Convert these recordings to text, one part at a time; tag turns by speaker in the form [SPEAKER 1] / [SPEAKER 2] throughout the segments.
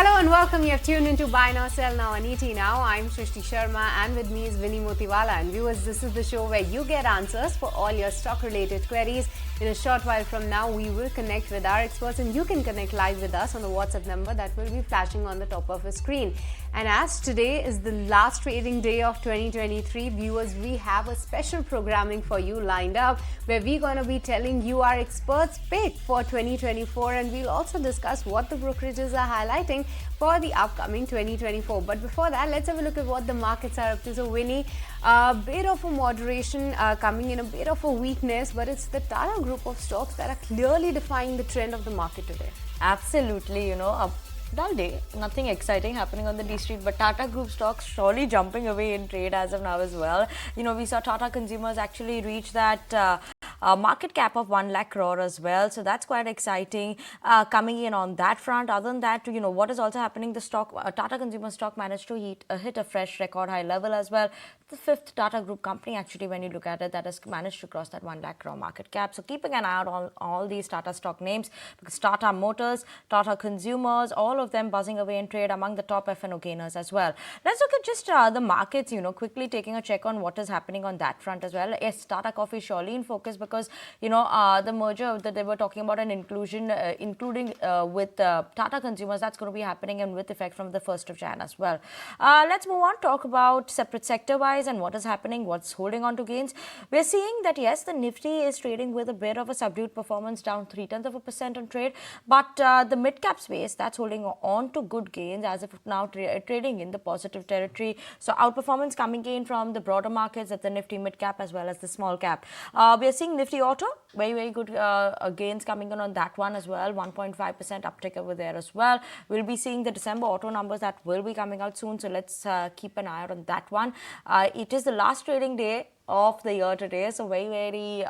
[SPEAKER 1] Hello and welcome. You have tuned into Buy Now, Sell Now on ET Now. I'm Shrishti Sharma and with me is Vinny Motiwala. And viewers, this is the show where you get answers for all your stock-related queries. In a short while from now, we will connect with our experts and you can connect live with us on the WhatsApp number that will be flashing on the top of the screen. And as today is the last trading day of 2023, viewers, we have a special programming for you lined up where we're going to be telling you our experts' pick for 2024, and we'll also discuss what the brokerages are highlighting for the upcoming 2024. But before that, let's have a look at what the markets are up to. So, Winnie, a bit of a moderation coming in, a bit of a weakness, but it's the Tata group of stocks that are clearly defining the trend of the market today.
[SPEAKER 2] Absolutely, a dull day, nothing exciting happening on the D Street, but Tata Group stocks surely jumping away in trade as of now as well. We saw Tata Consumers actually reach that market cap of 1 lakh crore as well, so that's quite exciting coming in on that front. Other than that, what is also happening, the stock Tata Consumer stock managed to hit a fresh record high level as well. The fifth Tata Group company, actually, when you look at it, that has managed to cross that 1 lakh crore market cap. So keeping an eye out on all these Tata stock names, because Tata Motors, Tata Consumers, all of them buzzing away in trade among the top F&O gainers as well. Let's look at just the markets, quickly taking a check on what is happening on that front as well. Yes, Tata Coffee surely in focus because, the merger that they were talking about and inclusion, including with Tata Consumers, that's going to be happening and with effect from the 1st of Jan as well. Let's move on, talk about separate sector-wise and what is happening, what's holding on to gains. We're seeing that, yes, the Nifty is trading with a bit of a subdued performance, down 0.3% on trade, but the mid-cap space, that's holding on to good gains as of now, trading in the positive territory. So outperformance coming in from the broader markets at the Nifty mid-cap as well as the small cap. We are seeing Nifty Auto, very good gains coming in on that one as well, 1.5% uptick over there as well. We'll be seeing the December auto numbers that will be coming out soon, so let's keep an eye out on that one. It is the last trading day of the year today, so very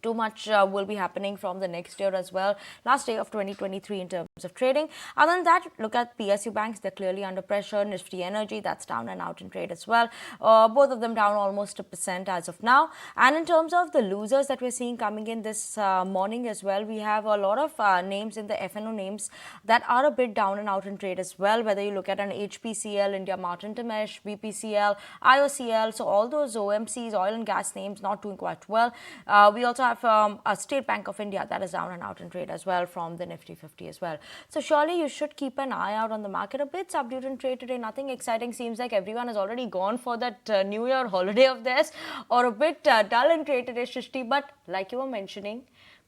[SPEAKER 2] too much will be happening from the next year as well. Last day of 2023 in terms of trading. Other than that, look at PSU banks. They're clearly under pressure. Nifty Energy, that's down and out in trade as well. Both of them down almost 1% as of now. And in terms of the losers that we're seeing coming in this morning as well, we have a lot of names in the F&O names that are a bit down and out in trade as well. Whether you look at an HPCL, India Martin Tamesh, BPCL, IOCL, so all those OMCs, oil and gas names, not doing quite well. We also have a State Bank of India that is down and out in trade as well from the Nifty 50 as well. So surely you should keep an eye out on the market. A bit subdued in trade today, nothing exciting. Seems like everyone has already gone for that New Year holiday of theirs, or a bit dull in trade today, Shrishti. But like you were mentioning,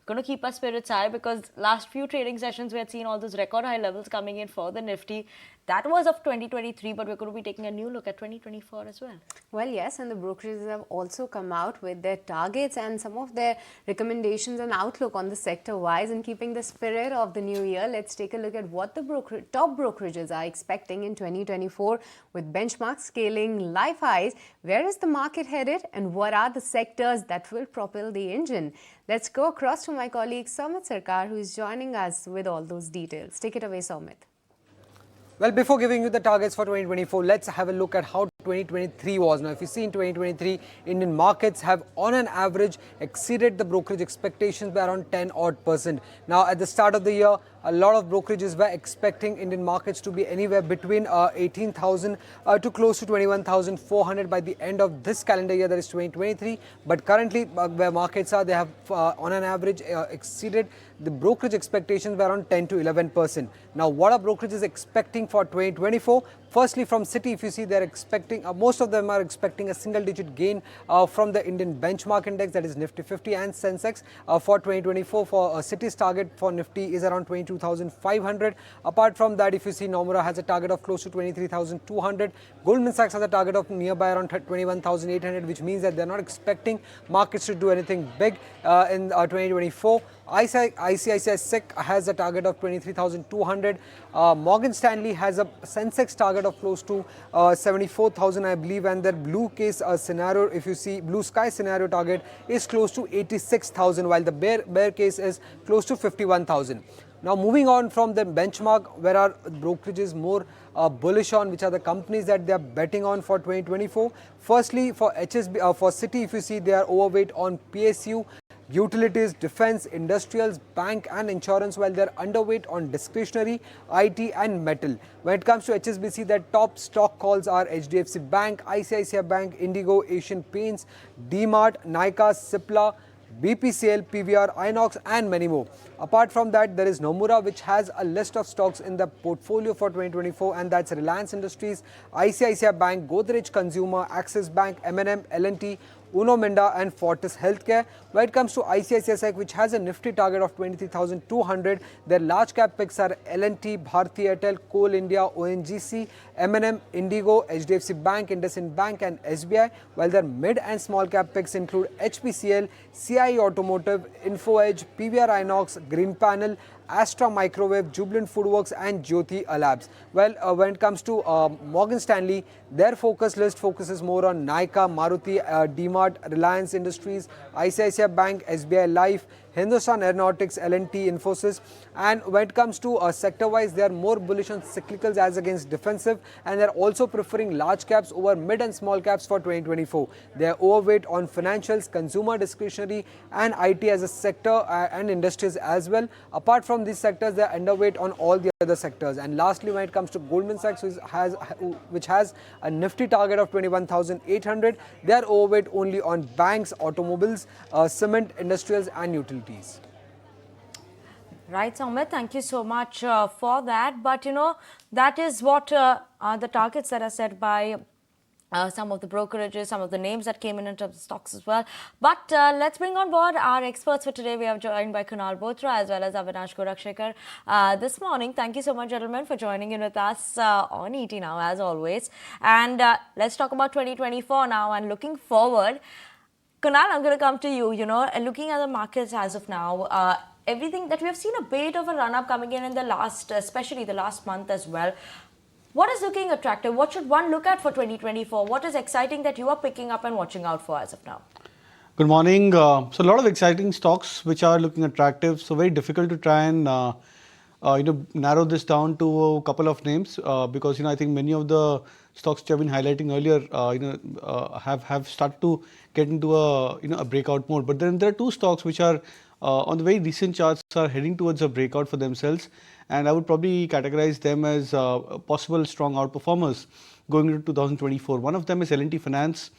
[SPEAKER 2] going to keep our spirits high because last few trading sessions we had seen all those record high levels coming in for the Nifty. That was of 2023, but we're going to be taking a new look at 2024 as well.
[SPEAKER 1] Well, yes, and the brokerages have also come out with their targets and some of their recommendations and outlook on the sector-wise. And keeping the spirit of the new year, let's take a look at what the top brokerages are expecting in 2024 with benchmarks scaling life highs. Where is the market headed and what are the sectors that will propel the engine? Let's go across to my colleague Soumit Sarkar, who is joining us with all those details. Take it away, Soumit.
[SPEAKER 3] Well, before giving you the targets for 2024, let's have a look at how 2023 was. Now, if you see in 2023, Indian markets have on an average exceeded the brokerage expectations by around 10% odd. Now, at the start of the year, a lot of brokerages were expecting Indian markets to be anywhere between 18,000 to close to 21,400 by the end of this calendar year, that is 2023. But currently, where markets are, they have on an average exceeded the brokerage expectations by around 10 to 11%. Now, what are brokerages expecting for 2024? Firstly, from Citi, if you see, they're expecting, most of them are expecting a single-digit gain from the Indian benchmark index, that is Nifty 50 and Sensex for 2024. For Citi's target for Nifty is around 22,500. Apart from that, if you see, Nomura has a target of close to 23,200. Goldman Sachs has a target of nearby around 21,800, which means that they're not expecting markets to do anything big in 2024. ICICI SEC has a target of 23,200. Morgan Stanley has a Sensex target of close to 74,000, I believe, and their blue case scenario, if you see, blue sky scenario target is close to 86,000, while the bear case is close to 51,000. Now, moving on from the benchmark, where are brokerages more bullish on, which are the companies that they are betting on for 2024? Firstly, for HSB, for Citi, if you see, they are overweight on PSU. utilities, defense, industrials, bank and insurance, while they're underweight on discretionary, IT and metal. When it comes to HSBC, their top stock calls are HDFC Bank, ICICI Bank, Indigo, Asian Paints, DMart, Nykaa, Cipla, BPCL, PVR, Inox and many more. Apart from that, there is Nomura, which has a list of stocks in the portfolio for 2024, and that's Reliance Industries, ICICI Bank, Godrej Consumer, Axis Bank, M&M, L&T, Uno Minda and Fortis Healthcare. When it comes to ICICI Bank, which has a nifty target of 23,200, their large cap picks are L&T, Bharti Airtel, Coal India, ONGC, M&M, Indigo, HDFC Bank, IndusInd Bank and SBI, while their mid and small cap picks include HPCL, CIE Automotive, Info Edge, PVR Inox, Green Panel, Astra Microwave, Jubilant Foodworks and Jyoti Labs. Well, when it comes to Morgan Stanley, their focus list focuses more on Nykaa, Maruti, DMart, Reliance Industries, ICICI Bank, SBI Life, Hindustan Aeronautics, L&T, Infosys. And when it comes to sector-wise, they are more bullish on cyclicals as against defensive, and they are also preferring large caps over mid and small caps for 2024. They are overweight on financials, consumer discretionary and IT as a sector and industries as well. Apart from these sectors, they are underweight on all the other sectors. And lastly, when it comes to Goldman Sachs, which has a nifty target of 21,800, they are overweight only on banks, automobiles, cement, industrials and utilities.
[SPEAKER 2] Right, Samit, thank you so much for that. But that is what are the targets that are set by some of the brokerages, some of the names that came in terms of stocks as well. But let's bring on board our experts for today. We are joined by Kunal Bothra as well as Avinash Gorakhshekar this morning. Thank you so much, gentlemen, for joining in with us on ET Now, as always. And let's talk about 2024 now and looking forward. Kunal, I'm going to come to you. Looking at the markets as of now, everything that we have seen a bit of a run-up coming in the last, especially the last month as well. What is looking attractive? What should one look at for 2024? What is exciting that you are picking up and watching out for as of now?
[SPEAKER 4] Good morning. So a lot of exciting stocks which are looking attractive. So very difficult to try and narrow this down to a couple of names because I think many of the stocks which I've been highlighting earlier have started to get into a breakout mode. But then there are two stocks which are on the very recent charts are heading towards a breakout for themselves, and I would probably categorize them as possible strong outperformers going into 2024. One of them is L&T Finance.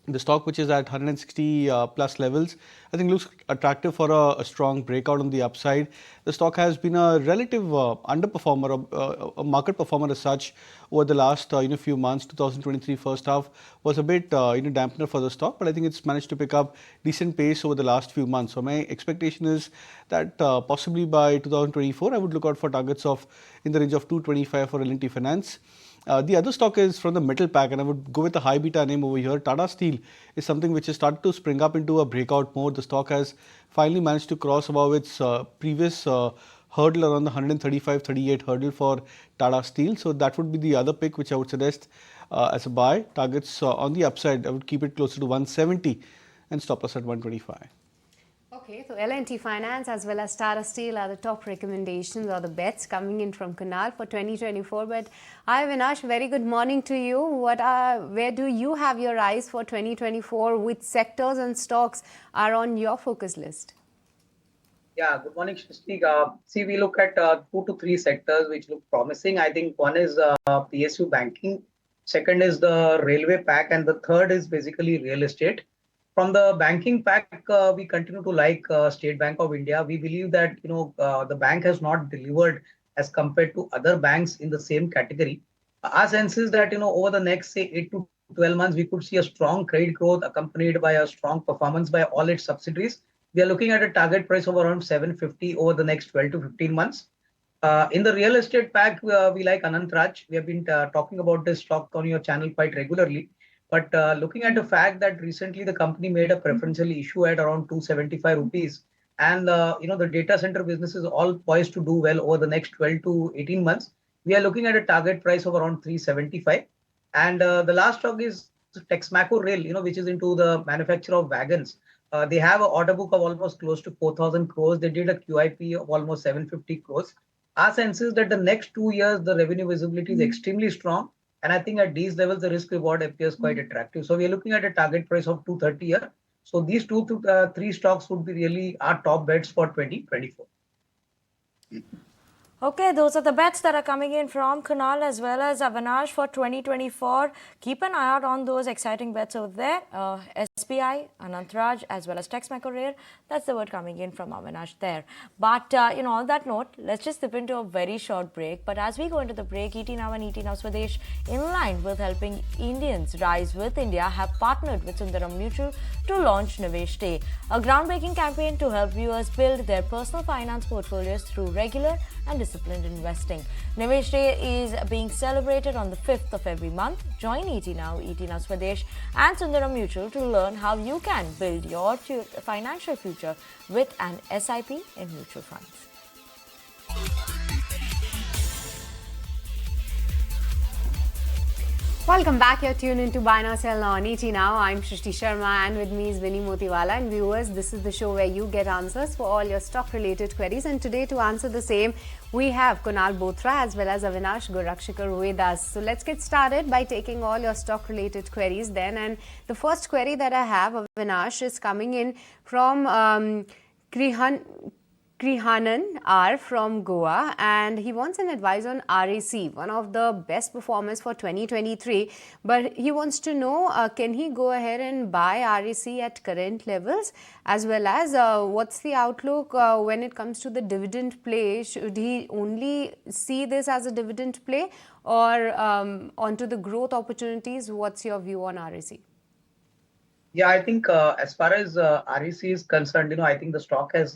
[SPEAKER 4] The stock, which is at 160 plus levels, I think looks attractive for a strong breakout on the upside. The stock has been a relative underperformer, a market performer as such over the last few months. 2023 first half was a bit dampener for the stock, but I think it's managed to pick up decent pace over the last few months. So my expectation is that possibly by 2024, I would look out for targets of in the range of 225 for L&T Finance. The other stock is from the metal pack, and I would go with the high beta name over here. Tata Steel is something which has started to spring up into a breakout mode. The stock has finally managed to cross above its previous hurdle around the 135-38 hurdle for Tata Steel. So that would be the other pick which I would suggest as a buy. Targets on the upside, I would keep it closer to 170 and stop loss at 125.
[SPEAKER 1] Okay, so L&T Finance as well as Tata Steel are the top recommendations or the bets coming in from Kunal for 2024. But hi Avinash, very good morning to you. Where do you have your eyes for 2024? Which sectors and stocks are on your focus list?
[SPEAKER 5] Yeah, good morning, Shrishti. See, we look at 2 to 3 sectors which look promising. I think one is PSU banking, second is the railway pack, and the third is basically real estate. From the banking pack, we continue to like State Bank of India. We believe that the bank has not delivered as compared to other banks in the same category. Our sense is that over the next say 8 to 12 months, we could see a strong credit growth accompanied by a strong performance by all its subsidiaries. We are looking at a target price of around 750 over the next 12 to 15 months. In the real estate pack, we like Anant Raj. We have been talking about this stock on your channel quite regularly. But looking at the fact that recently the company made a preferential issue at around 275 rupees, and the data center business is all poised to do well over the next 12 to 18 months, we are looking at a target price of around 375. And the last stock is Texmaco Rail, which is into the manufacture of wagons. They have an order book of almost close to 4,000 crores. They did a QIP of almost 750 crores. Our sense is that the next 2 years, the revenue visibility is extremely strong. And I think at these levels, the risk reward appears quite attractive. So we are looking at a target price of 230 here. So these two to three stocks would be really our top bets for 2024.
[SPEAKER 2] Okay, those are the bets that are coming in from Kunal as well as Avinash for 2024. Keep an eye out on those exciting bets over there. SBI, Anantraj, as well as Texmaco Rare. That's the word coming in from Avinash there. But on that note, let's just dip into a very short break. But as we go into the break, ET Now and ET Now Swadesh, in line with helping Indians rise with India, have partnered with Sundaram Mutual to launch Nivesh Day, a groundbreaking campaign to help viewers build their personal finance portfolios through regular and disciplined investing. Nivesh Day is being celebrated on the 5th of every month. Join ET Now Swadesh and Sundaram Mutual to learn how you can build your financial future with an SIP in mutual funds.
[SPEAKER 1] Welcome back. You're tuned into Buy Now Sell Now on ET Now. I'm Shrishti Sharma and with me is Vinny Motiwala. And viewers, this is the show where you get answers for all your stock-related queries. And today, to answer the same, we have Kunal Bothra as well as Avinash Gorakshikar Ruedas. So let's get started by taking all your stock-related queries then. And the first query that I have, Avinash, is coming in from Krihanan R from Goa, and he wants an advice on REC, one of the best performers for 2023. But he wants to know, can he go ahead and buy REC at current levels, as well as what's the outlook when it comes to the dividend play? Should he only see this as a dividend play or onto the growth opportunities? What's your view on REC?
[SPEAKER 5] Yeah, I think as far as REC is concerned, I think the stock has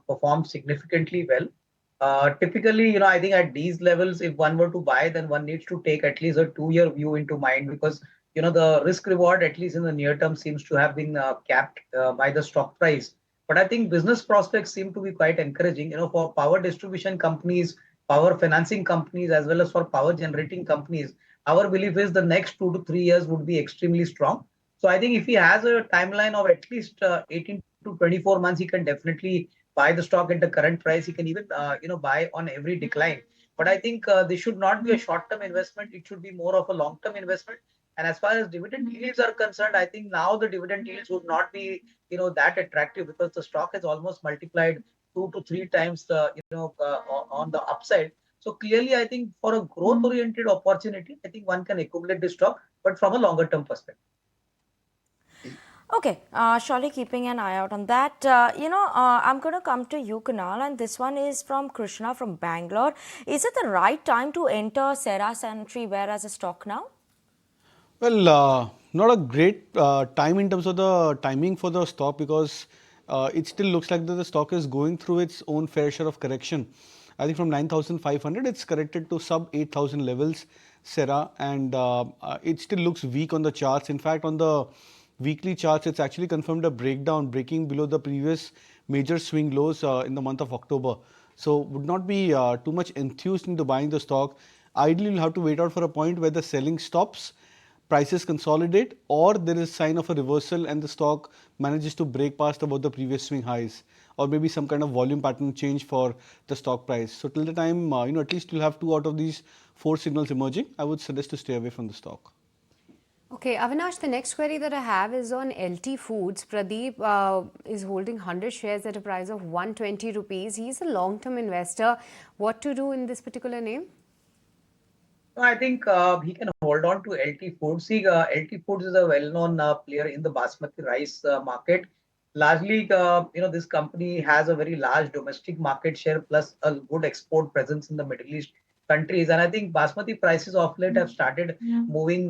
[SPEAKER 5] performed significantly well. Typically, I think at these levels, if one were to buy, then one needs to take at least a 2-year view into mind because, the risk reward, at least in the near term, seems to have been capped by the stock price. But I think business prospects seem to be quite encouraging, for power distribution companies, power financing companies, as well as for power generating companies. Our belief is the next 2 to 3 years would be extremely strong. So I think if he has a timeline of at least 18 to 24 months, he can definitely buy the stock at the current price. He can even, buy on every decline. But I think this should not be a short-term investment. It should be more of a long-term investment. And as far as dividend yields are concerned, I think now the dividend yields would not be, that attractive because the stock has almost multiplied 2 to 3 times, on the upside. So clearly, I think for a growth-oriented opportunity, I think one can accumulate this stock, but from a longer-term perspective.
[SPEAKER 2] Okay, surely keeping an eye out on that. I'm going to come to you, Kunal, and this one is from Krishna from Bangalore. Is it the right time to enter Cera Sanitaryware as a stock now?
[SPEAKER 4] Well, not a great time in terms of the timing for the stock because it still looks like that the stock is going through its own fair share of correction. I think from 9,500, it's corrected to sub 8,000 levels, Cera, and it still looks weak on the charts. In fact, on the weekly charts, it's actually confirmed a breakdown, breaking below the previous major swing lows in the month of October. So would not be too much enthused into buying the stock. Ideally, you'll have to wait out for a point where the selling stops, prices consolidate, or there is sign of a reversal and the stock manages to break past about the previous swing highs, or maybe some kind of volume pattern change for the stock price. So till the time, at least you'll have 2 out of these 4 signals emerging, I would suggest to stay away from the stock.
[SPEAKER 1] Okay, Avinash, the next query that I have is on LT Foods. Pradeep is holding 100 shares at a price of 120 rupees. He's a long-term investor. What to do in this particular name?
[SPEAKER 5] I think he can hold on to LT Foods. See, LT Foods is a well-known player in the basmati rice market. Largely, this company has a very large domestic market share plus a good export presence in the Middle East countries. And I think basmati prices of late have started moving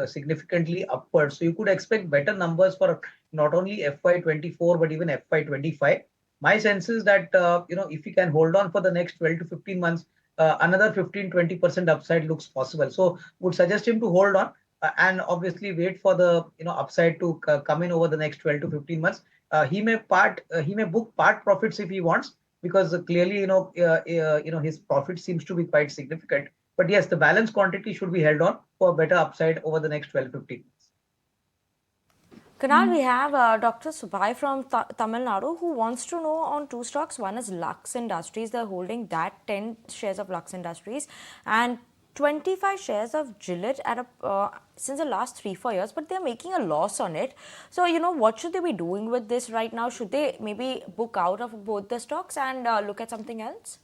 [SPEAKER 5] significantly upwards. So you could expect better numbers for not only FY24 but even FY25. My sense is that if you can hold on for the next 12 to 15 months, another 15-20% upside looks possible. So would suggest him to hold on and obviously wait for the upside to come in over the next 12 to 15 months. He may book part profits if he wants, because clearly his profit seems to be quite significant. But yes, the balance quantity should be held on for better upside over the next 12 to 15 months.
[SPEAKER 2] Kunal, we have Dr. Subhai from Tamil Nadu who wants to know on 2 stocks. One is Lux Industries. They're holding that 10 shares of Lux Industries, and 25 shares of Gillette at since the last 3-4 years, but they're making a loss on it. So, what should they be doing with this right now? Should they maybe book out of both the stocks and look at something else?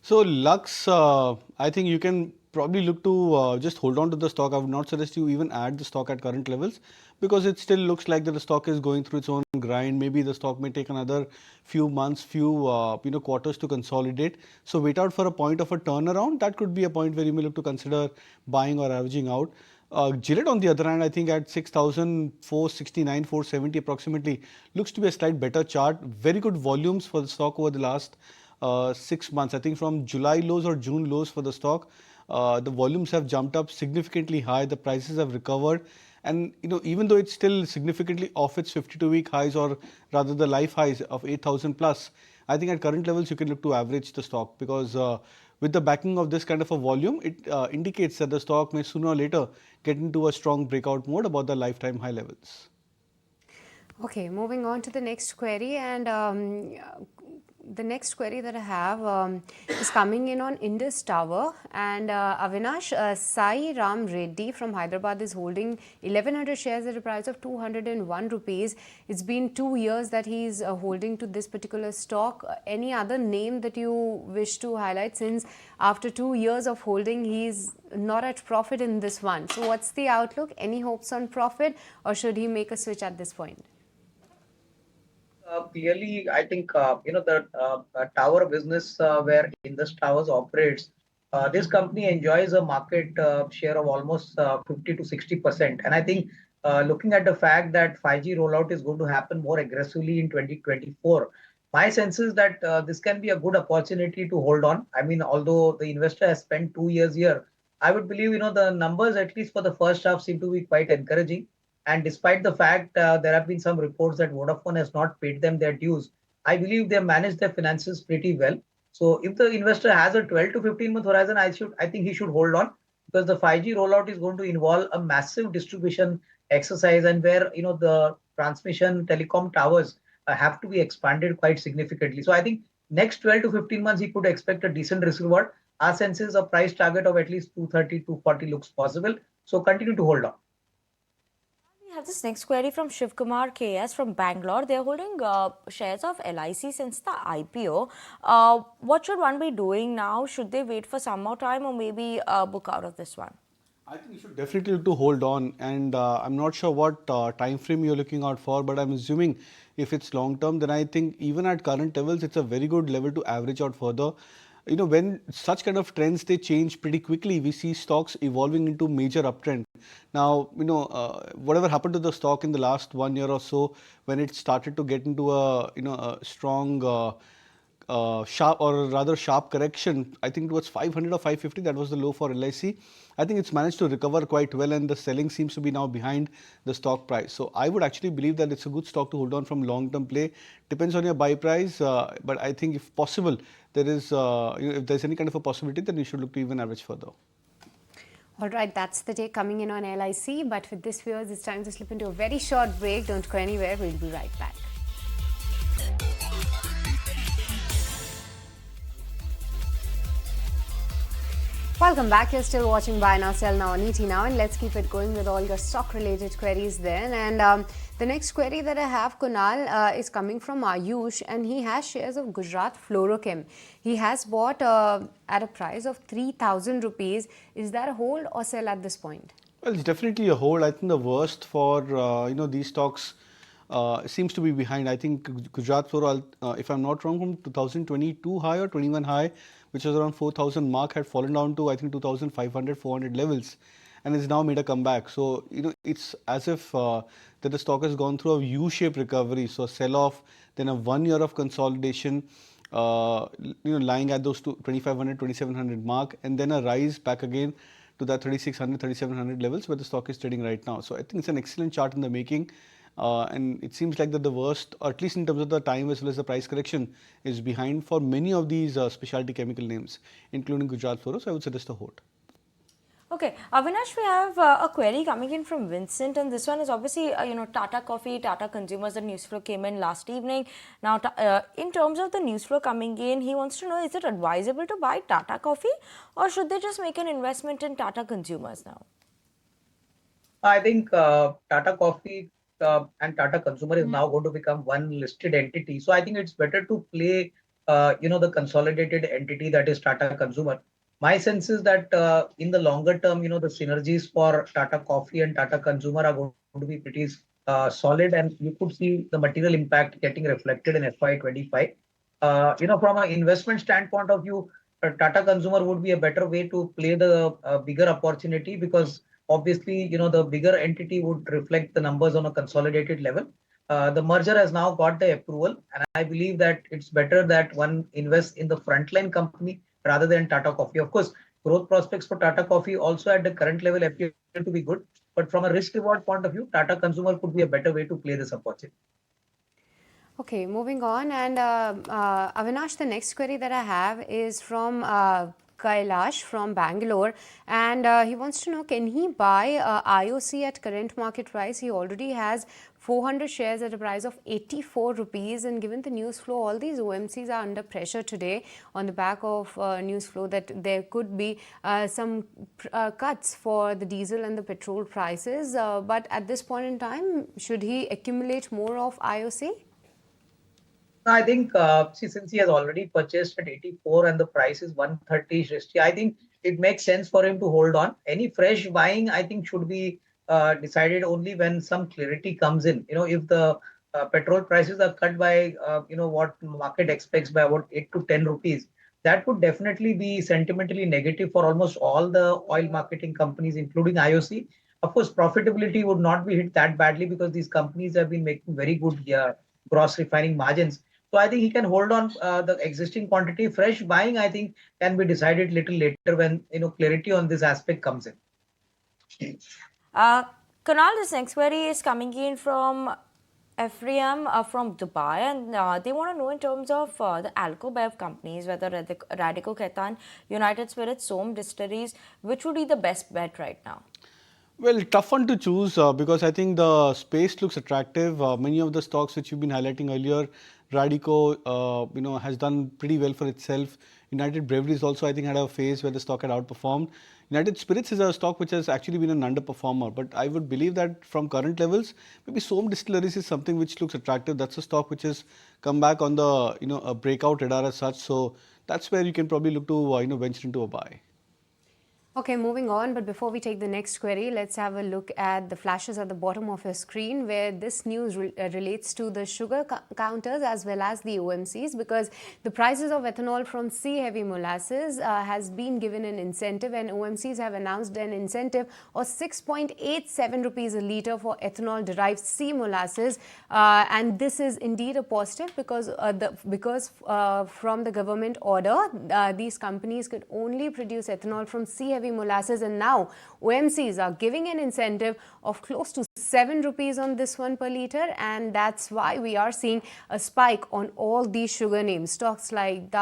[SPEAKER 4] So Lux, I think you can probably look to just hold on to the stock. I would not suggest you even add the stock at current levels, because it still looks like that the stock is going through its own grind. Maybe the stock may take another few months, few quarters to consolidate. So wait out for a point of a turnaround. That could be a point where you may look to consider buying or averaging out. Gillette, on the other hand, I think at 6,469, 470 approximately, looks to be a slight better chart. Very good volumes for the stock over the last 6 months. I think from July lows or June lows for the stock, the volumes have jumped up significantly high. The prices have recovered, and even though it's still significantly off its 52-week highs, or rather the life highs of 8,000 plus, I think at current levels you can look to average the stock, because with the backing of this kind of a volume, it indicates that the stock may sooner or later get into a strong breakout mode above the lifetime high levels.
[SPEAKER 1] Okay, moving on to the next query, and the next query that I have is coming in on Indus Tower, and Avinash, Sai Ram Reddy from Hyderabad is holding 1100 shares at a price of 201 rupees. It's been 2 years that he's holding to this particular stock. Any other name that you wish to highlight, since after 2 years of holding he's not at profit in this one? So what's the outlook? Any hopes on profit, or should he make a switch at this point?
[SPEAKER 5] Clearly, I think the tower business where Indus Towers operates, this company enjoys a market share of almost 50 to 60%. And I think looking at the fact that 5G rollout is going to happen more aggressively in 2024, my sense is that this can be a good opportunity to hold on. I mean, although the investor has spent 2 years here, I would believe the numbers, at least for the first half, seem to be quite encouraging. And despite the fact there have been some reports that Vodafone has not paid them their dues, I believe they manage their finances pretty well. So if the investor has a 12 to 15-month horizon, I think he should hold on, because the 5G rollout is going to involve a massive distribution exercise, and where the transmission telecom towers have to be expanded quite significantly. So I think next 12 to 15 months he could expect a decent risk reward. Our sense is a price target of at least 230, 240 looks possible. So continue to hold on.
[SPEAKER 2] We have this next query from Shiv Kumar KS from Bangalore. They're holding shares of LIC since the IPO. What should one be doing now? Should they wait for some more time, or maybe book out of this one?
[SPEAKER 4] I think you should definitely look to hold on, and I'm not sure what time frame you're looking out for, but I'm assuming if it's long term, then I think even at current levels, it's a very good level to average out further. When such kind of trends, they change pretty quickly, we see stocks evolving into major uptrend. Now, whatever happened to the stock in the last 1 year or so, when it started to get into a strong sharp, or rather sharp correction, I think towards 500 or 550, that was the low for LIC. I think it's managed to recover quite well, and the selling seems to be now behind the stock price. So I would actually believe that it's a good stock to hold on from long-term play. Depends on your buy price, but I think if possible, there is if there's any kind of a possibility, then you should look to even average further.
[SPEAKER 1] All right, that's the day coming in on LIC. But with this, viewers, it's time to slip into a very short break. Don't go anywhere. We'll be right back. Welcome back. You're still watching Buy Now, Sell Now on ET Now, and let's keep it going with all your stock-related queries then. And the next query that I have, Kunal, is coming from Ayush, and he has shares of Gujarat Fluorochem. He has bought at a price of 3,000 rupees. Is that a hold or sell at this point?
[SPEAKER 4] Well, it's definitely a hold. I think the worst for these stocks seems to be behind. I think Gujarat Fluoro, if I'm not wrong, from 2022 high or 21 high, which was around 4,000 mark, had fallen down to I think 2,500, 400 levels, and it's now made a comeback. So it's as if that the stock has gone through a U-shaped recovery. So a sell-off, then a 1 year of consolidation, lying at those 2,500, 2,700 mark, and then a rise back again to that 3,600, 3,700 levels where the stock is trading right now. So I think it's an excellent chart in the making. And it seems like that the worst, or at least in terms of the time as well as the price correction, is behind for many of these specialty chemical names, including Gujarat Fluoro. So I would suggest a hold.
[SPEAKER 2] Okay, Avinash, we have a query coming in from Vincent, and this one is obviously, Tata Coffee, Tata Consumers. The news flow came in last evening. Now, in terms of the news flow coming in, he wants to know, is it advisable to buy Tata Coffee, or should they just make an investment in Tata Consumers now?
[SPEAKER 5] I think Tata Coffee and Tata Consumer is now going to become one listed entity. So I think it's better to play, the consolidated entity that is Tata Consumer. My sense is that in the longer term, the synergies for Tata Coffee and Tata Consumer are going to be pretty solid, and you could see the material impact getting reflected in FY25. From an investment standpoint of view, Tata Consumer would be a better way to play the bigger opportunity, because obviously, the bigger entity would reflect the numbers on a consolidated level. The merger has now got the approval, and I believe that it's better that one invests in the frontline company rather than Tata Coffee. Of course, growth prospects for Tata Coffee also at the current level appear to be good, but from a risk reward point of view, Tata Consumer could be a better way to play this opportunity.
[SPEAKER 1] Okay, moving on. And Avinash, the next query that I have is from Kailash from Bangalore, and he wants to know, can he buy IOC at current market price? He already has 400 shares at a price of 84 rupees, and given the news flow, all these OMCs are under pressure today on the back of news flow that there could be some cuts for the diesel and the petrol prices. But at this point in time, should he accumulate more of IOC?
[SPEAKER 5] I think, since he has already purchased at 84 and the price is 130, Shrishti, I think it makes sense for him to hold on. Any fresh buying, I think, should be decided only when some clarity comes in. If the petrol prices are cut by, what market expects by about 8 to 10 rupees, that would definitely be sentimentally negative for almost all the oil marketing companies, including IOC. Of course, profitability would not be hit that badly because these companies have been making very good gross refining margins. So I think he can hold on the existing quantity. Fresh buying, I think, can be decided little later when clarity on this aspect comes in.
[SPEAKER 2] Kunal, this next query is coming in from Ephraim from Dubai, and they want to know in terms of the Alcobev companies, whether Radico Khaitan, United Spirits, Som Distilleries, which would be the best bet right now?
[SPEAKER 4] Well, tough one to choose because I think the space looks attractive. Many of the stocks which you've been highlighting earlier, Radico, has done pretty well for itself. United Breweries also, I think, had a phase where the stock had outperformed. United Spirits is a stock which has actually been an underperformer, but I would believe that from current levels, maybe Som Distilleries is something which looks attractive. That's a stock which has come back on the a breakout radar as such. So that's where you can probably look to venture into a buy.
[SPEAKER 1] Okay, moving on, but before we take the next query, let's have a look at the flashes at the bottom of your screen, where this news relates to the sugar counters as well as the OMCs, because the prices of ethanol from C heavy molasses has been given an incentive, and OMCs have announced an incentive of 6.87 rupees a litre for ethanol derived C molasses, and this is indeed a positive because from the government order, these companies could only produce ethanol from C heavy molasses, and now OMCs are giving an incentive of close to 7 rupees on this one per litre, and that's why we are seeing a spike on all these sugar names. Stocks like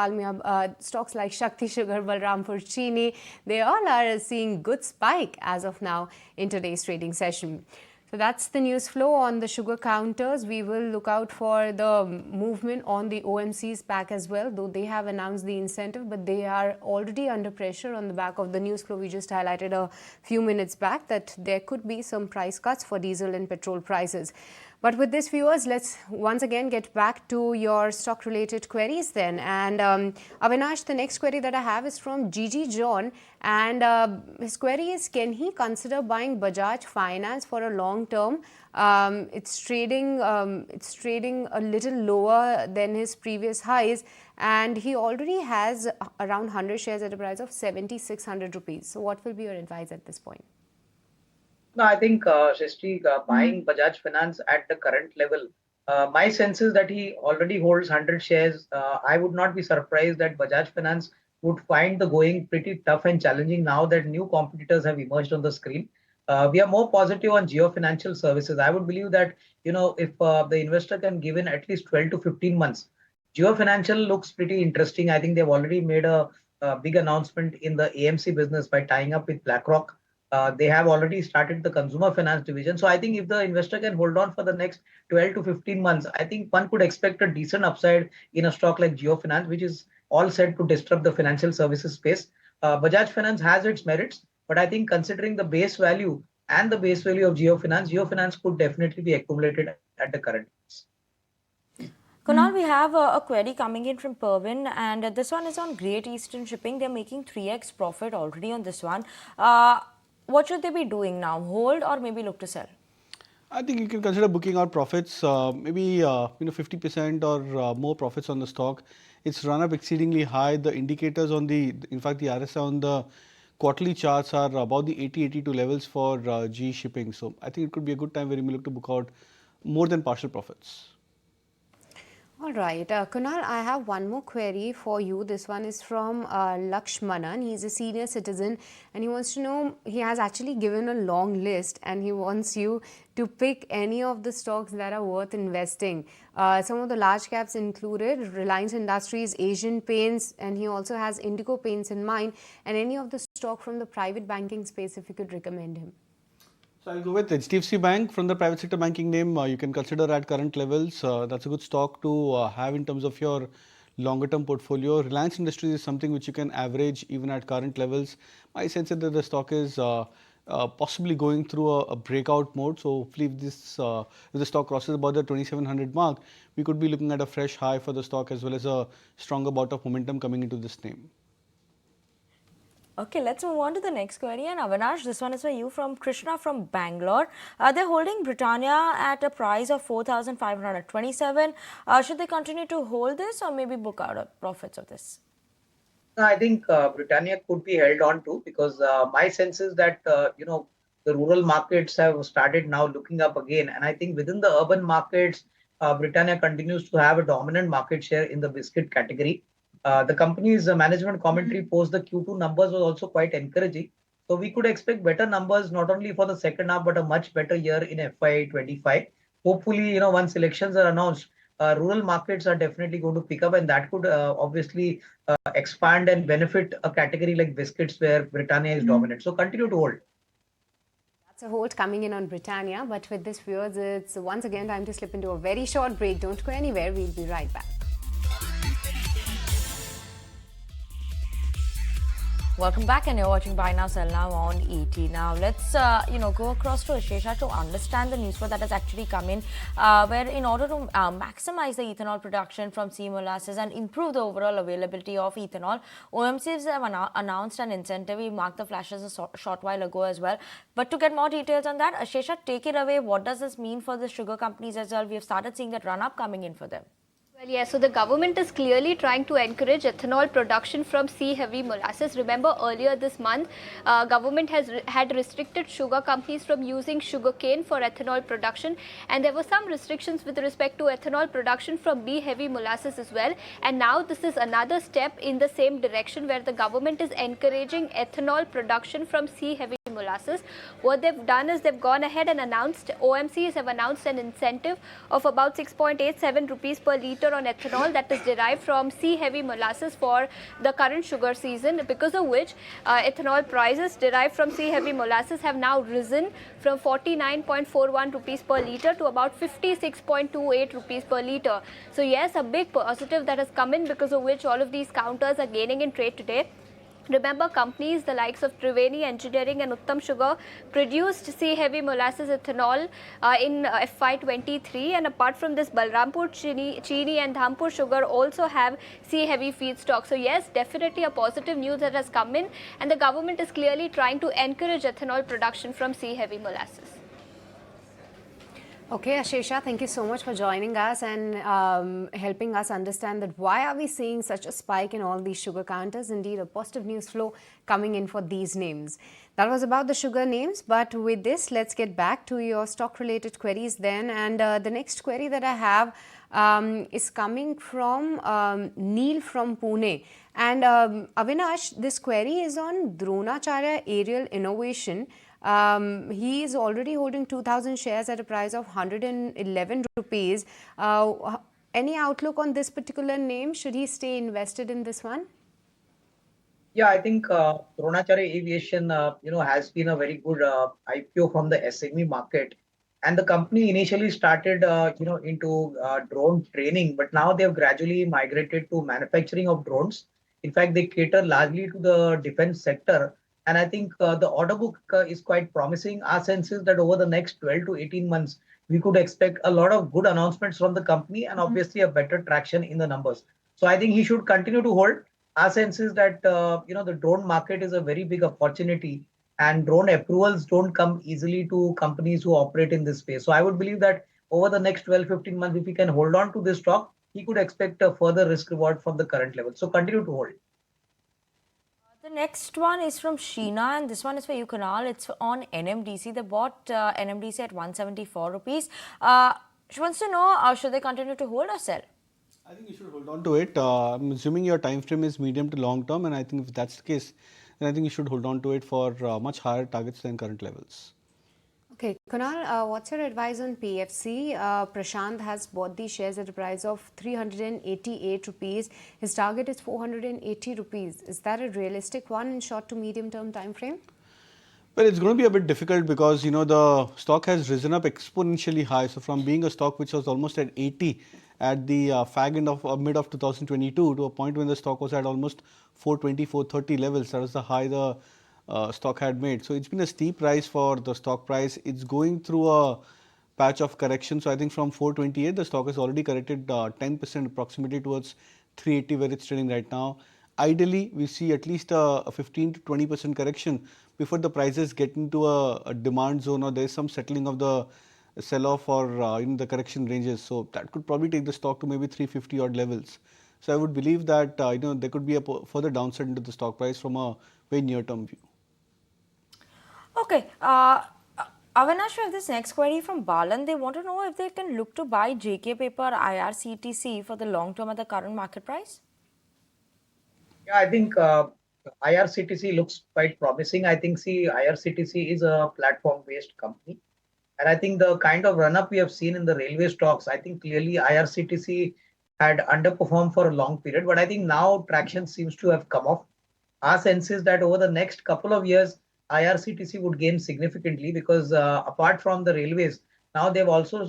[SPEAKER 1] stocks like Shakti Sugar, Balrampur Chini, they all are seeing good spike as of now in today's trading session. So that's the news flow on the sugar counters. We will look out for the movement on the OMC's pack as well, though they have announced the incentive, but they are already under pressure on the back of the news flow we just highlighted a few minutes back, that there could be some price cuts for diesel and petrol prices. But with this, viewers, let's once again get back to your stock-related queries then. And Avinash, the next query that I have is from Gigi John, and his query is, can he consider buying Bajaj Finance for a long term? It's trading a little lower than his previous highs, and he already has around 100 shares at a price of 7,600 rupees. So what will be your advice at this point?
[SPEAKER 5] No, I think, Shrishti, buying Bajaj Finance at the current level, my sense is that he already holds 100 shares. I would not be surprised that Bajaj Finance would find the going pretty tough and challenging now that new competitors have emerged on the screen. We are more positive on Jio Financial Services. I would believe that, if the investor can give in at least 12 to 15 months, Jio Financial looks pretty interesting. I think they've already made a big announcement in the AMC business by tying up with BlackRock. They have already started the consumer finance division. So I think if the investor can hold on for the next 12 to 15 months, I think one could expect a decent upside in a stock like Jio Finance, which is all set to disrupt the financial services space. Bajaj Finance has its merits, but I think considering the base value and the base value of Jio Finance could definitely be accumulated at the current price.
[SPEAKER 2] Kunal, we have a query coming in from Pervin, and this one is on Great Eastern Shipping. They're making 3x profit already on this one. What should they be doing now? Hold or maybe look to sell?
[SPEAKER 4] I think you can consider booking out profits, maybe 50% or more profits on the stock. It's run up exceedingly high. The indicators on in fact, the RSI on the quarterly charts are about the 80-82 levels for GE Shipping. So I think it could be a good time where you may look to book out more than partial profits.
[SPEAKER 1] All right, Kunal, I have one more query for you. This one is from Lakshmanan. He's a senior citizen and he wants to know, he has actually given a long list and he wants you to pick any of the stocks that are worth investing. Some of the large caps included Reliance Industries, Asian Paints, and he also has Indigo Paints in mind, and any of the stock from the private banking space if you could recommend him.
[SPEAKER 4] So I'll go with HDFC Bank from the private sector banking name. You can consider at current levels. That's a good stock to have in terms of your longer term portfolio. Reliance Industries is something which you can average even at current levels. My sense is that the stock is possibly going through a breakout mode. So hopefully if the stock crosses about the 2700 mark, we could be looking at a fresh high for the stock as well as a stronger bout of momentum coming into this name.
[SPEAKER 2] Okay, let's move on to the next query. And Avinash, this one is for you from Krishna from Bangalore. They're holding Britannia at a price of 4,527. Should they continue to hold this or maybe book out profits of this?
[SPEAKER 5] I think Britannia could be held on to because my sense is that, the rural markets have started now looking up again. And I think within the urban markets, Britannia continues to have a dominant market share in the biscuit category. The company's management commentary post the Q2 numbers was also quite encouraging. So we could expect better numbers not only for the second half, but a much better year in FY25. Hopefully, once elections are announced, rural markets are definitely going to pick up, and that could obviously expand and benefit a category like biscuits where Britannia is dominant. So continue to hold.
[SPEAKER 1] That's a hold coming in on Britannia. But with this, viewers, it's once again time to slip into a very short break. Don't go anywhere. We'll be right back.
[SPEAKER 2] Welcome back, and you're watching Buy Now Sell Now on ET. Now let's go across to Ashesha to understand the news flow that has actually come in, where in order to maximize the ethanol production from C molasses and improve the overall availability of ethanol, OMCs have announced an incentive. We marked the flashes a short while ago as well. But to get more details on that, Ashesha, take it away. What does this mean for the sugar companies as well? We have started seeing that run up coming in for them.
[SPEAKER 6] Well, yeah, so the government is clearly trying to encourage ethanol production from C-heavy molasses. Remember, earlier this month, government had restricted sugar companies from using sugarcane for ethanol production, and there were some restrictions with respect to ethanol production from B-heavy molasses as well. And now this is another step in the same direction where the government is encouraging ethanol production from C-heavy molasses. What they've done is they've gone ahead and announced, OMCs have announced an incentive of about 6.87 rupees per litre on ethanol that is derived from C-heavy molasses for the current sugar season, because of which ethanol prices derived from C-heavy molasses have now risen from 49.41 rupees per litre to about 56.28 rupees per litre. So yes, a big positive that has come in, because of which all of these counters are gaining in trade today. Remember, companies the likes of Triveni Engineering and Uttam Sugar produced C-heavy molasses ethanol in FY23, and apart from this, Balrampur Chini and Dhampur Sugar also have C-heavy feedstock. So yes, definitely a positive news that has come in, and the government is clearly trying to encourage ethanol production from C-heavy molasses.
[SPEAKER 1] Okay, Ashesha, thank you so much for joining us and helping us understand that why are we seeing such a spike in all these sugar counters. Indeed, a positive news flow coming in for these names. That was about the sugar names, but with this, let's get back to your stock-related queries then. And the next query that I have is coming from Neil from Pune. And Avinash, this query is on Dronacharya Aerial Innovation. He is already holding 2,000 shares at a price of 111 rupees. Any outlook on this particular name? Should he stay invested in this one?
[SPEAKER 5] Yeah, I think Dronacharya Aviation, has been a very good IPO from the SME market. And the company initially started, into drone training, but now they have gradually migrated to manufacturing of drones. In fact, they cater largely to the defense sector. And I think the order book is quite promising. Our sense is that over the next 12 to 18 months, we could expect a lot of good announcements from the company and obviously a better traction in the numbers. So I think he should continue to hold. Our sense is that the drone market is a very big opportunity, and drone approvals don't come easily to companies who operate in this space. So I would believe that over the next 12-15 months, if he can hold on to this stock, he could expect a further risk reward from the current level. So continue to hold.
[SPEAKER 2] The next one is from Sheena, and this one is for you, Kunal. It's on NMDC. They bought NMDC at 174 rupees. She wants to know, should they continue to hold or sell?
[SPEAKER 4] I think you should hold on to it. I'm assuming your time frame is medium to long term, and I think if that's the case, then I think you should hold on to it for much higher targets than current levels.
[SPEAKER 1] Okay, Kunal, what's your advice on PFC? Prashant has bought these shares at a price of 388 rupees. His target is 480 rupees. Is that a realistic one in short to medium term time frame?
[SPEAKER 4] Well, it's going to be a bit difficult because the stock has risen up exponentially high. So from being a stock which was almost at 80 at the fag end of mid of 2022 to a point when the stock was at almost 420, 430 levels. That was the high the stock had made. So it's been a steep rise for the stock price. It's going through a patch of correction. So I think from 428, the stock has already corrected 10% approximately towards 380 where it's trading right now. Ideally, we see at least a 15 to 20% correction before the prices get into a demand zone or there is some settling of the sell-off or in the correction ranges. So that could probably take the stock to maybe 350 odd levels. So I would believe that there could be a further downside into the stock price from a very near-term view.
[SPEAKER 2] Okay. Avinash, we have this next query from Balan. They want to know if they can look to buy JK Paper IRCTC for the long term at the current market price.
[SPEAKER 5] Yeah, I think IRCTC looks quite promising. I think IRCTC is a platform-based company. And I think the kind of run-up we have seen in the railway stocks, I think clearly IRCTC had underperformed for a long period. But I think now traction seems to have come off. Our sense is that over the next couple of years, IRCTC would gain significantly because apart from the railways, now they've also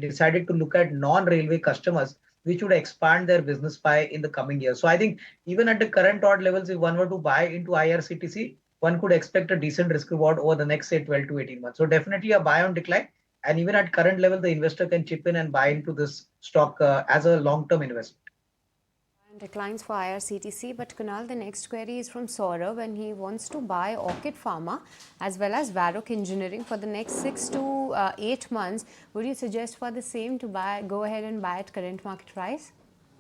[SPEAKER 5] decided to look at non-railway customers, which would expand their business pie in the coming years. So I think even at the current odd levels, if one were to buy into IRCTC, one could expect a decent risk reward over the next, say, 12 to 18 months. So definitely a buy on decline. And even at current level, the investor can chip in and buy into this stock as a long-term investment.
[SPEAKER 1] Declines for IRCTC, but Kunal, the next query is from Saurav and he wants to buy Orchid Pharma as well as Varroc Engineering for the next 6 to 8 months. Would you suggest for the same to go ahead and buy at current market price?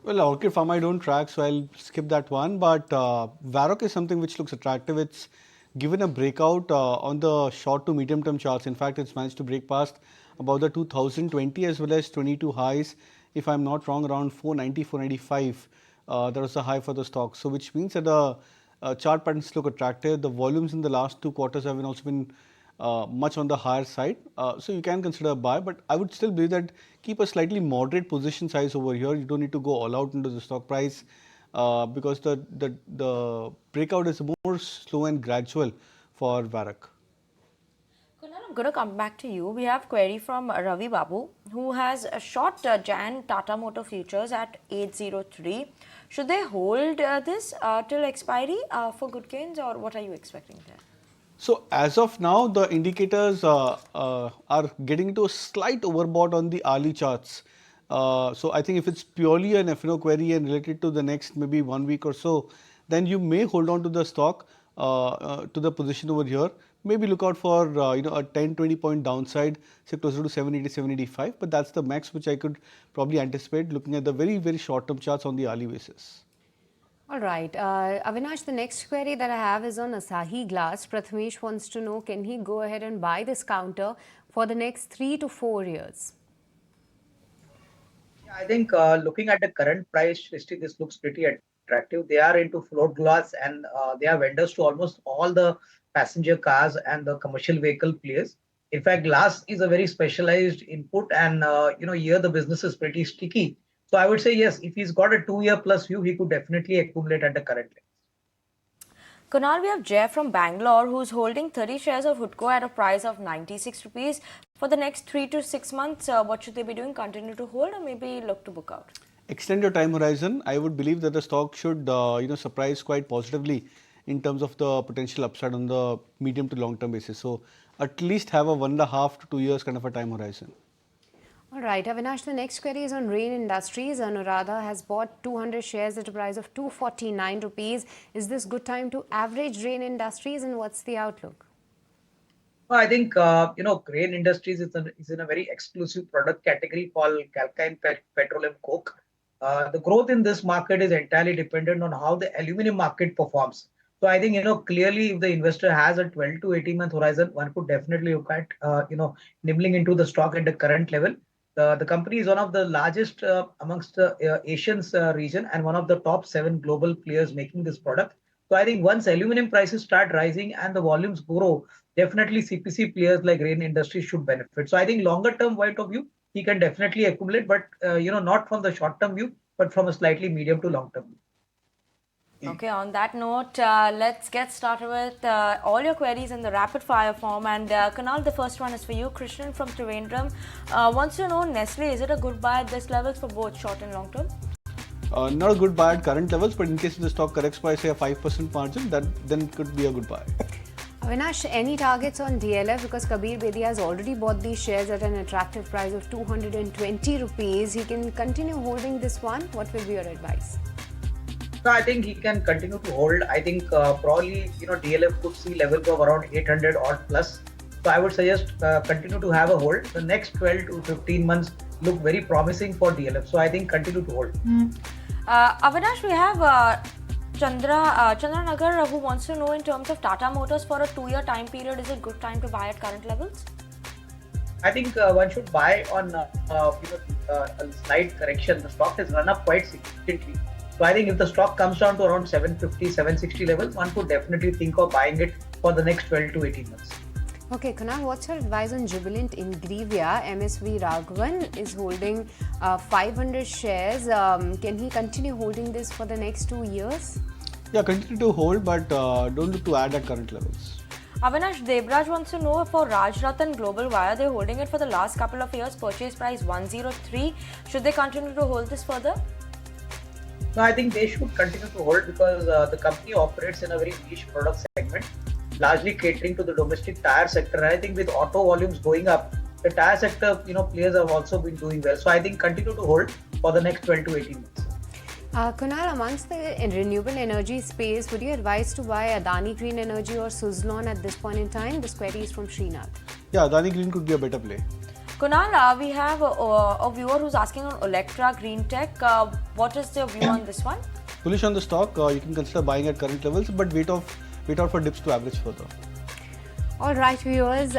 [SPEAKER 4] Well, Orchid Pharma I don't track, so I'll skip that one. But Varroc is something which looks attractive. It's given a breakout on the short to medium term charts. In fact, it's managed to break past about the 2020 as well as 22 highs. If I'm not wrong, around 490, 495. That was the high for the stock. So which means that the chart patterns look attractive. The volumes in the last 2 quarters have also been much on the higher side. So you can consider a buy, but I would still believe that keep a slightly moderate position size over here. You don't need to go all out into the stock price because the breakout is more slow and gradual for Varroc.
[SPEAKER 2] Kunal, I'm going to come back to you. We have query from Ravi Babu, who has a short Jan Tata Motor Futures at 803. Should they hold this till expiry for good gains, or what are you expecting there?
[SPEAKER 4] So as of now, the indicators are getting into a slight overbought on the hourly charts. So I think if it's purely an F&O query and related to the next maybe 1 week or so, then you may hold on to the stock to the position over here. Maybe look out for a 10-20 point downside, say closer to 780, 785. But that's the max which I could probably anticipate looking at the very, very short-term charts on the hourly basis.
[SPEAKER 1] All right. Avinash, the next query that I have is on Asahi Glass. Prathamesh wants to know, can he go ahead and buy this counter for the next 3 to 4 years?
[SPEAKER 5] Yeah, I think looking at the current price, Srishti, this looks pretty attractive. They are into float glass and they are vendors to almost all the passenger cars and the commercial vehicle players. In fact, glass is a very specialized input and, here the business is pretty sticky. So I would say, yes, if he's got a 2-year plus view, he could definitely accumulate at the current levels.
[SPEAKER 2] Kunal, we have Jay from Bangalore who's holding 30 shares of Hutco at a price of 96 rupees. For the next 3 to 6 months, what should they be doing? Continue to hold or maybe look to book out?
[SPEAKER 4] Extend your time horizon. I would believe that the stock should surprise quite positively in terms of the potential upside on the medium to long term basis. So at least have a 1.5 to 2 years kind of a time horizon.
[SPEAKER 1] All right, Avinash, the next query is on Rain Industries. Anuradha has bought 200 shares at a price of 249 rupees. Is this good time to average Rain Industries, and what's the outlook?
[SPEAKER 5] Well, I think grain industries is in a very exclusive product category called alkyne petroleum coke. The growth in this market is entirely dependent on how the aluminum market performs. So I think clearly if the investor has a 12 to 18-month horizon, one could definitely look at nibbling into the stock at the current level. The company is one of the largest amongst the Asians region and one of the top 7 global players making this product. So I think once aluminum prices start rising and the volumes grow, definitely CPC players like Rain Industries should benefit. So I think longer term point of view, he can definitely accumulate, but not from the short term view, but from a slightly medium to long term view.
[SPEAKER 2] Okay, on that note, let's get started with all your queries in the rapid fire form. And Kunal, the first one is for you. Krishnan from Trivandrum wants to know, Nestle, is it a good buy at this levels for both short and long term?
[SPEAKER 4] Not a good buy at current levels, but in case the stock corrects by say a 5% margin, then it could be a good buy.
[SPEAKER 1] Avinash, any targets on DLF? Because Kabir Bedi has already bought these shares at an attractive price of 220 rupees. He can continue holding this one. What will be your advice?
[SPEAKER 5] So I think he can continue to hold. I think probably DLF could see levels of around 800 odd plus. So I would suggest continue to have a hold. The next 12 to 15 months look very promising for DLF. So I think continue to hold.
[SPEAKER 2] Avinash, we have Chandra Nagar who wants to know in terms of Tata Motors for a 2-year time period, is it good time to buy at current levels?
[SPEAKER 5] I think one should buy on a slight correction. The stock has run up quite significantly. So I think if the stock comes down to around 750, 760 levels, one could definitely think of buying it for the next 12 to 18 months.
[SPEAKER 1] Okay, Kunal, what's your advice on Jubilant Ingrevia? MSV Raghavan is holding 500 shares. Can he continue holding this for the next 2 years?
[SPEAKER 4] Yeah, continue to hold, but don't look to add at current levels.
[SPEAKER 2] Avinash, Debraj wants to know for Rajratan Global, why are they holding it for the last couple of years? Purchase price 103. Should they continue to hold this further?
[SPEAKER 5] No, I think they should continue to hold because the company operates in a very niche product segment, largely catering to the domestic tire sector. And I think with auto volumes going up, the tire sector, players have also been doing well. So I think continue to hold for the next 12 to 18 months.
[SPEAKER 1] Kunal, amongst the renewable energy space, would you advise to buy Adani Green Energy or Suzlon at this point in time? This query is from Srinath.
[SPEAKER 4] Yeah, Adani Green could be a better play.
[SPEAKER 2] Kunal, we have a viewer who's asking on Electra Green Tech. What is your view on this one?
[SPEAKER 4] Bullish on the stock, you can consider buying at current levels, but wait out for dips to average further.
[SPEAKER 1] All right, viewers,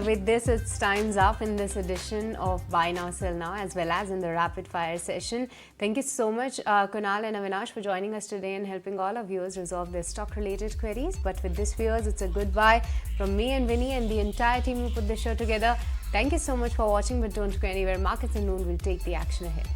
[SPEAKER 1] with this, it's time's up in this edition of Buy Now, Sell Now, as well as in the rapid fire session. Thank you so much, Kunal and Avinash, for joining us today and helping all our viewers resolve their stock-related queries. But with this, viewers, it's a goodbye from me and Vinny and the entire team who put this show together. Thank you so much for watching, but don't go anywhere. Markets and Noon will take the action ahead.